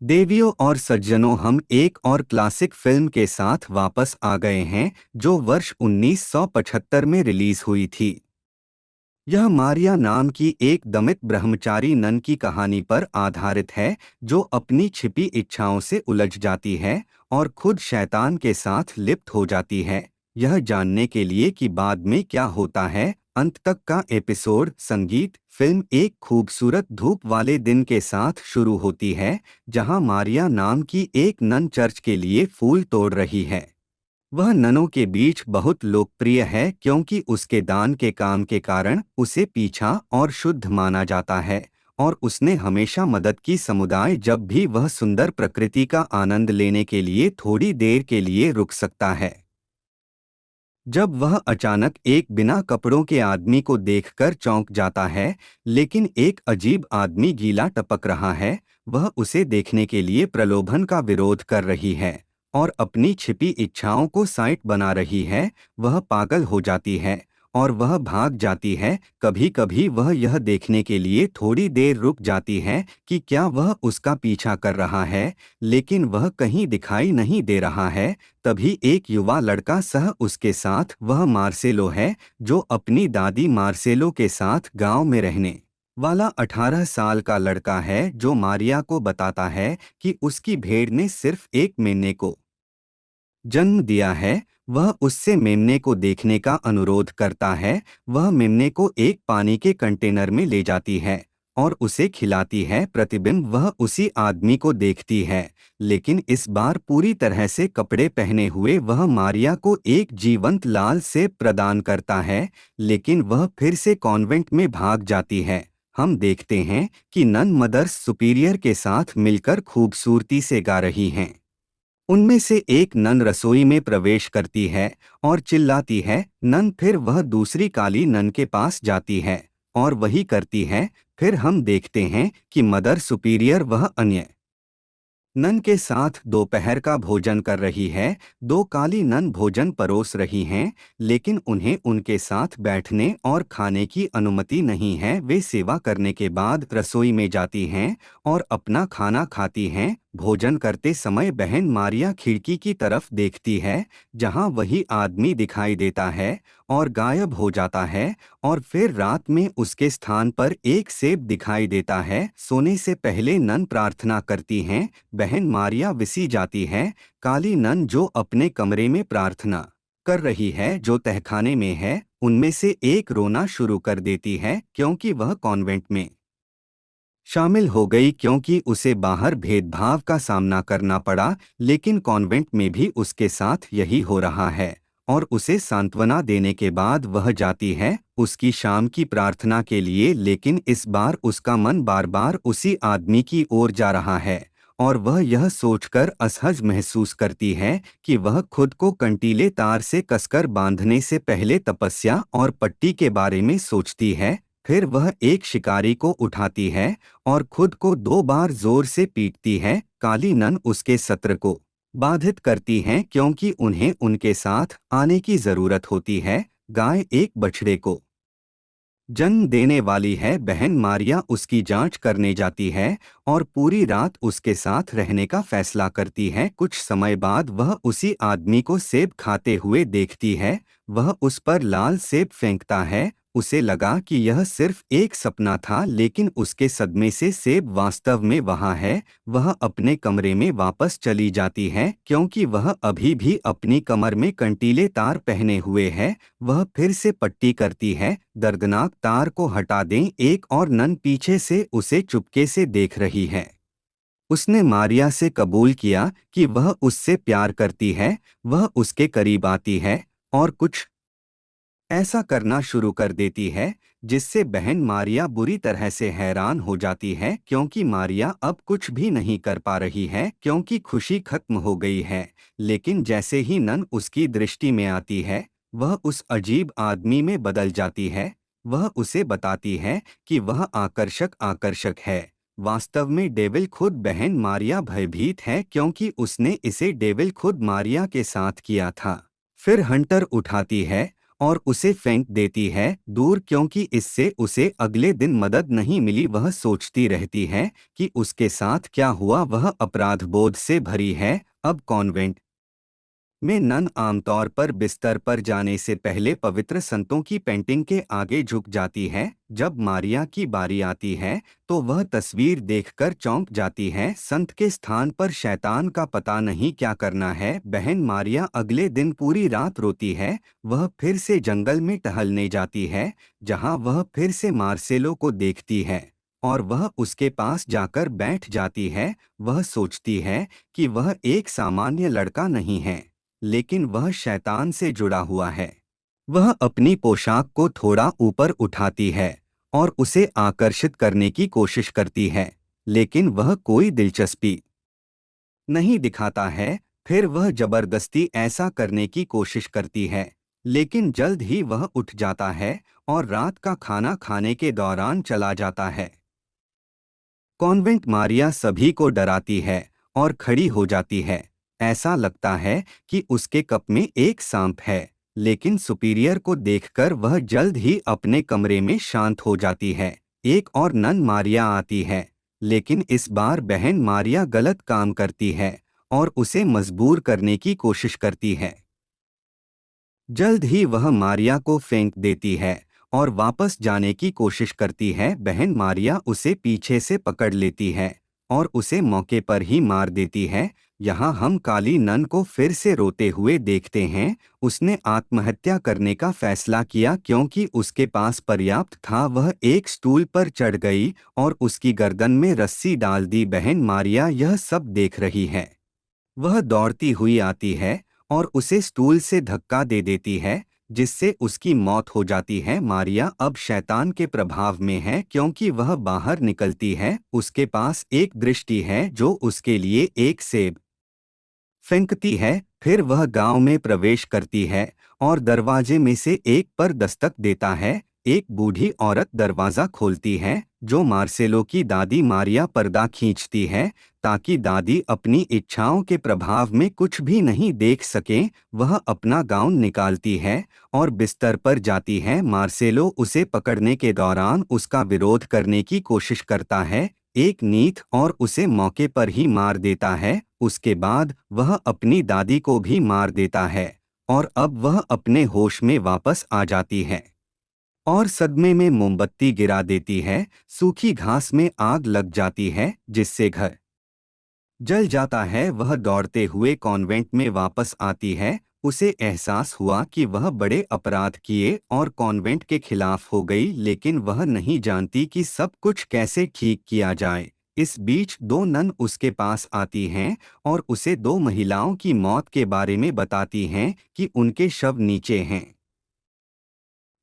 देवियों और सज्जनों, हम एक और क्लासिक फिल्म के साथ वापस आ गए हैं जो वर्ष 1975 में रिलीज हुई थी। यह मारिया नाम की एक दमित ब्रह्मचारी नन की कहानी पर आधारित है जो अपनी छिपी इच्छाओं से उलझ जाती है और खुद शैतान के साथ लिप्त हो जाती है। यह जानने के लिए कि बाद में क्या होता है, अंत तक का एपिसोड। संगीत। फिल्म एक खूबसूरत धूप वाले दिन के साथ शुरू होती है जहां मारिया नाम की एक नन चर्च के लिए फूल तोड़ रही है। वह ननों के बीच बहुत लोकप्रिय है क्योंकि उसके दान के काम के कारण उसे पीछा और शुद्ध माना जाता है और उसने हमेशा मदद की। समुदाय जब भी वह सुंदर प्रकृति का आनंद लेने के लिए थोड़ी देर के लिए रुक सकता है। जब वह अचानक एक बिना कपड़ों के आदमी को देखकर चौंक जाता है, लेकिन एक अजीब आदमी गीला टपक रहा है। वह उसे देखने के लिए प्रलोभन का विरोध कर रही है और अपनी छिपी इच्छाओं को साइट बना रही है। वह पागल हो जाती है और वह भाग जाती है। कभी कभी वह यह देखने के लिए थोड़ी देर रुक जाती है कि क्या वह उसका पीछा कर रहा है, लेकिन वह कहीं दिखाई नहीं दे रहा है। तभी एक युवा लड़का सह उसके साथ, वह मार्सेलो है जो अपनी दादी मार्सेलो के साथ गांव में रहने वाला 18 साल का लड़का है, जो मारिया को बताता है कि उसकी भेड़ ने सिर्फ एक मेमने को जन्म दिया है। वह उससे मेमने को देखने का अनुरोध करता है। वह मेमने को एक पानी के कंटेनर में ले जाती है और उसे खिलाती है। प्रतिबिंब वह उसी आदमी को देखती है, लेकिन इस बार पूरी तरह से कपड़े पहने हुए। वह मारिया को एक जीवंत लाल सेब प्रदान करता है, लेकिन वह फिर से कॉन्वेंट में भाग जाती है। हम देखते हैं कि नन मदर्स सुपीरियर के साथ मिलकर खूबसूरती से गा रही हैं। उनमें से एक नन रसोई में प्रवेश करती है और चिल्लाती है, नन। फिर वह दूसरी काली नन के पास जाती है और वही करती है। फिर हम देखते हैं कि मदर सुपीरियर वह अन्य नन के साथ दोपहर का भोजन कर रही है। दो काली नन भोजन परोस रही हैं, लेकिन उन्हें उनके साथ बैठने और खाने की अनुमति नहीं है। वे सेवा करने के बाद रसोई में जाती हैं और अपना खाना खाती हैं। भोजन करते समय बहन मारिया खिड़की की तरफ देखती है जहां वही आदमी दिखाई देता है और गायब हो जाता है, और फिर रात में उसके स्थान पर एक सेब दिखाई देता है। सोने से पहले नन प्रार्थना करती हैं। बहन मारिया विसी जाती है। काली नन जो अपने कमरे में प्रार्थना कर रही है जो तहखाने में है, उनमें से एक रोना शुरू कर देती है क्योंकि वह कॉन्वेंट में शामिल हो गई, क्योंकि उसे बाहर भेदभाव का सामना करना पड़ा, लेकिन कॉन्वेंट में भी उसके साथ यही हो रहा है। और उसे सांत्वना देने के बाद वह जाती है उसकी शाम की प्रार्थना के लिए, लेकिन इस बार उसका मन बार बार उसी आदमी की ओर जा रहा है और वह यह सोचकर असहज महसूस करती है कि वह खुद को कंटीले तार से कसकर बांधने से पहले तपस्या और पट्टी के बारे में सोचती है। फिर वह एक शिकारी को उठाती है और खुद को 2 बार जोर से पीटती है। काली नन उसके सत्र को बाधित करती हैं क्योंकि उन्हें उनके साथ आने की जरूरत होती है। गाय एक बछड़े को जन्म देने वाली है। बहन मारिया उसकी जांच करने जाती है और पूरी रात उसके साथ रहने का फैसला करती है। कुछ समय बाद वह उसी आदमी को सेब खाते हुए देखती है। वह उस पर लाल सेब फेंकता है। उसे लगा कि यह सिर्फ एक सपना था, लेकिन उसके सदमे से सेब वास्तव में वहाँ है। वह अपने कमरे में वापस चली जाती है क्योंकि वह अभी भी अपनी कमर में कंटीले तार पहने हुए है। वह फिर से पट्टी करती है। दर्दनाक तार को हटा दें। एक और नन पीछे से उसे चुपके से देख रही है। उसने मारिया से कबूल किया कि वह उससे प्यार करती है। वह उसके करीब आती है और कुछ ऐसा करना शुरू कर देती है जिससे बहन मारिया बुरी तरह से हैरान हो जाती है, क्योंकि मारिया अब कुछ भी नहीं कर पा रही है क्योंकि खुशी खत्म हो गई है। लेकिन जैसे ही नन उसकी दृष्टि में आती है, वह उस अजीब आदमी में बदल जाती है। वह उसे बताती है कि वह आकर्षक आकर्षक है। वास्तव में डेविल खुद। बहन मारिया भयभीत है क्योंकि उसने इसे डेविल खुद मारिया के साथ किया था। फिर हंटर उठाती है और उसे फेंक देती है दूर, क्योंकि इससे उसे अगले दिन मदद नहीं मिली। वह सोचती रहती है कि उसके साथ क्या हुआ। वह अपराध बोध से भरी है। अब कॉन्वेंट में नन आमतौर पर बिस्तर पर जाने से पहले पवित्र संतों की पेंटिंग के आगे झुक जाती है। जब मारिया की बारी आती है तो वह तस्वीर देखकर चौंक जाती है। संत के स्थान पर शैतान का पता नहीं क्या करना है। बहन मारिया अगले दिन पूरी रात रोती है। वह फिर से जंगल में टहलने जाती है, जहां वह फिर से मार्सेलो को देखती है और वह उसके पास जाकर बैठ जाती है। वह सोचती है कि वह एक सामान्य लड़का नहीं है, लेकिन वह शैतान से जुड़ा हुआ है। वह अपनी पोशाक को थोड़ा ऊपर उठाती है और उसे आकर्षित करने की कोशिश करती है, लेकिन वह कोई दिलचस्पी नहीं दिखाता है। फिर वह जबरदस्ती ऐसा करने की कोशिश करती है, लेकिन जल्द ही वह उठ जाता है और रात का खाना खाने के दौरान चला जाता है। कॉन्वेंट मारिया सभी को डराती है और खड़ी हो जाती है। ऐसा लगता है कि उसके कप में एक सांप है, लेकिन सुपीरियर को देखकर वह जल्द ही अपने कमरे में शांत हो जाती है। एक और नन मारिया आती है, लेकिन इस बार बहन मारिया गलत काम करती है और उसे मजबूर करने की कोशिश करती है। जल्द ही वह मारिया को फेंक देती है और वापस जाने की कोशिश करती है। बहन मारिया उसे पीछे से पकड़ लेती है और उसे मौके पर ही मार देती है। यहाँ हम काली नन को फिर से रोते हुए देखते हैं। उसने आत्महत्या करने का फैसला किया क्योंकि उसके पास पर्याप्त था। वह एक स्टूल पर चढ़ गई और उसकी गर्दन में रस्सी डाल दी। बहन मारिया यह सब देख रही है। वह दौड़ती हुई आती है और उसे स्टूल से धक्का दे देती है, जिससे उसकी मौत हो जाती है। मारिया अब शैतान के प्रभाव में है क्योंकि वह बाहर निकलती है। उसके पास एक दृष्टि है जो उसके लिए एक सेब फेंकती है। फिर वह गांव में प्रवेश करती है और दरवाजे में से एक पर दस्तक देता है। एक बूढ़ी औरत दरवाजा खोलती है, जो मार्सेलो की दादी मारिया। पर्दा खींचती है ताकि दादी अपनी इच्छाओं के प्रभाव में कुछ भी नहीं देख सकें। वह अपना गाउन निकालती है और बिस्तर पर जाती है। मार्सेलो उसे पकड़ने के दौरान उसका विरोध करने की कोशिश करता है, एक नीथ, और उसे मौके पर ही मार देता है। उसके बाद वह अपनी दादी को भी मार देता है और अब वह अपने होश में वापस आ जाती है और सदमे में मोमबत्ती गिरा देती है। सूखी घास में आग लग जाती है, जिससे घर जल जाता है। वह दौड़ते हुए कॉन्वेंट में वापस आती है। उसे एहसास हुआ कि वह बड़े अपराध किए और कॉन्वेंट के खिलाफ हो गई, लेकिन वह नहीं जानती कि सब कुछ कैसे ठीक किया जाए। इस बीच दो नन उसके पास आती हैं और उसे दो महिलाओं की मौत के बारे में बताती हैं कि उनके शव नीचे हैं।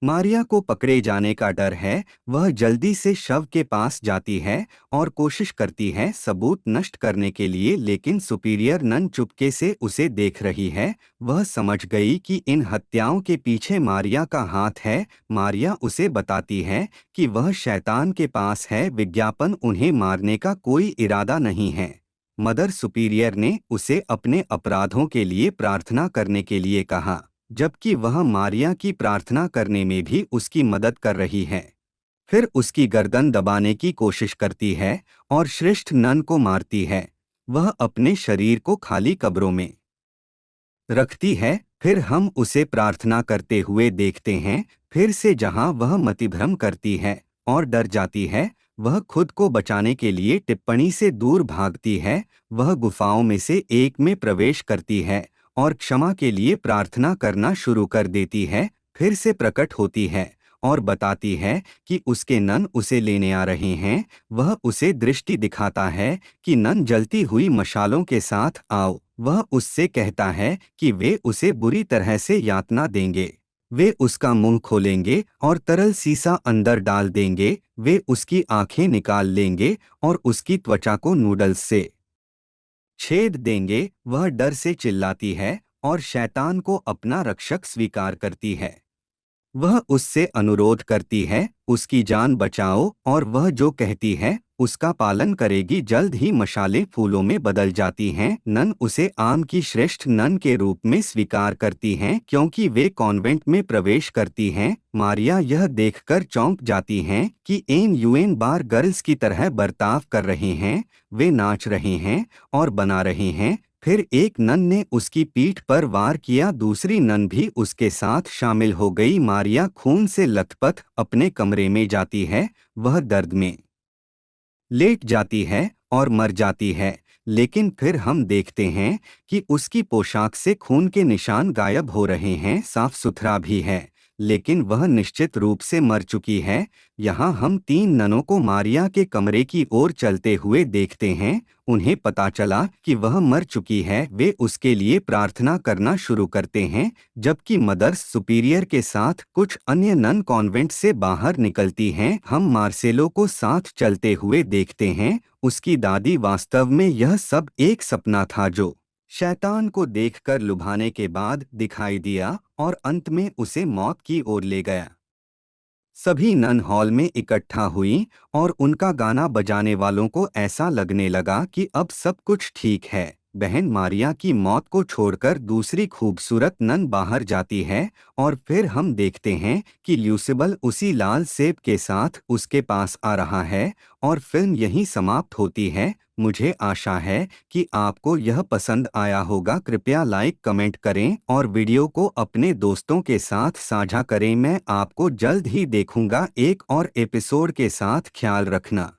मारिया को पकड़े जाने का डर है। वह जल्दी से शव के पास जाती है और कोशिश करती है सबूत नष्ट करने के लिए, लेकिन सुपीरियर नन चुपके से उसे देख रही है। वह समझ गई कि इन हत्याओं के पीछे मारिया का हाथ है। मारिया उसे बताती है कि वह शैतान के पास है। विज्ञापन उन्हें मारने का कोई इरादा नहीं है। मदर सुपीरियर ने उसे अपने अपराधों के लिए प्रार्थना करने के लिए कहा, जबकि वह मारिया की प्रार्थना करने में भी उसकी मदद कर रही है। फिर उसकी गर्दन दबाने की कोशिश करती है और श्रेष्ठ नन को मारती है। वह अपने शरीर को खाली कब्रों में रखती है। फिर हम उसे प्रार्थना करते हुए देखते हैं, फिर से जहां वह मतिभ्रम करती है और डर जाती है। वह खुद को बचाने के लिए टिप्पणी से दूर भागती है। वह गुफाओं में से एक में प्रवेश करती है और क्षमा के लिए प्रार्थना करना शुरू कर देती है। फिर से प्रकट होती है और बताती है कि उसके नन उसे लेने आ रहे हैं। वह उसे दृष्टि दिखाता है कि नन जलती हुई मशालों के साथ आओ। वह उससे कहता है कि वे उसे बुरी तरह से यातना देंगे। वे उसका मुंह खोलेंगे और तरल सीसा अंदर डाल देंगे। वे उसकी आंखें निकाल लेंगे और उसकी त्वचा को नूडल्स से छेद देंगे। वह डर से चिल्लाती है और शैतान को अपना रक्षक स्वीकार करती है। वह उससे अनुरोध करती है, उसकी जान बचाओ, और वह जो कहती है उसका पालन करेगी। जल्द ही मशालें फूलों में बदल जाती हैं। नन उसे आम की श्रेष्ठ नन के रूप में स्वीकार करती हैं क्योंकि वे कॉन्वेंट में प्रवेश करती हैं। मारिया यह देखकर चौंक जाती हैं कि एन यूएन बार गर्ल्स की तरह बर्ताव कर रहे हैं। वे नाच रहे हैं और बना रहे हैं। फिर एक नन ने उसकी पीठ पर वार किया, दूसरी नन भी उसके साथ शामिल हो गई। मारिया खून से लथपथ अपने कमरे में जाती है। वह दर्द में लेट जाती है और मर जाती है। लेकिन फिर हम देखते हैं कि उसकी पोशाक से खून के निशान गायब हो रहे हैं। साफ सुथरा भी है, लेकिन वह निश्चित रूप से मर चुकी है। यहाँ हम 3 ननों को मारिया के कमरे की ओर चलते हुए देखते हैं। उन्हें पता चला कि वह मर चुकी है। वे उसके लिए प्रार्थना करना शुरू करते हैं, जबकि मदर्स सुपीरियर के साथ कुछ अन्य नन कॉन्वेंट से बाहर निकलती हैं। हम मार्सेलो को साथ चलते हुए देखते हैं। उसकी दादी वास्तव में यह सब एक सपना था जो शैतान को देखकर लुभाने के बाद दिखाई दिया और अंत में उसे मौत की ओर ले गया। सभी नन हॉल में इकट्ठा हुई और उनका गाना बजाने वालों को ऐसा लगने लगा कि अब सब कुछ ठीक है। बहन मारिया की मौत को छोड़कर दूसरी खूबसूरत नन बाहर जाती है और फिर हम देखते हैं कि ल्यूसिबल उसी लाल सेब के साथ उसके पास आ रहा है और फिल्म यहीं समाप्त होती है। मुझे आशा है कि आपको यह पसंद आया होगा। कृपया लाइक कमेंट करें और वीडियो को अपने दोस्तों के साथ साझा करें। मैं आपको जल्द ही देखूंगा एक और एपिसोड के साथ। ख्याल रखना।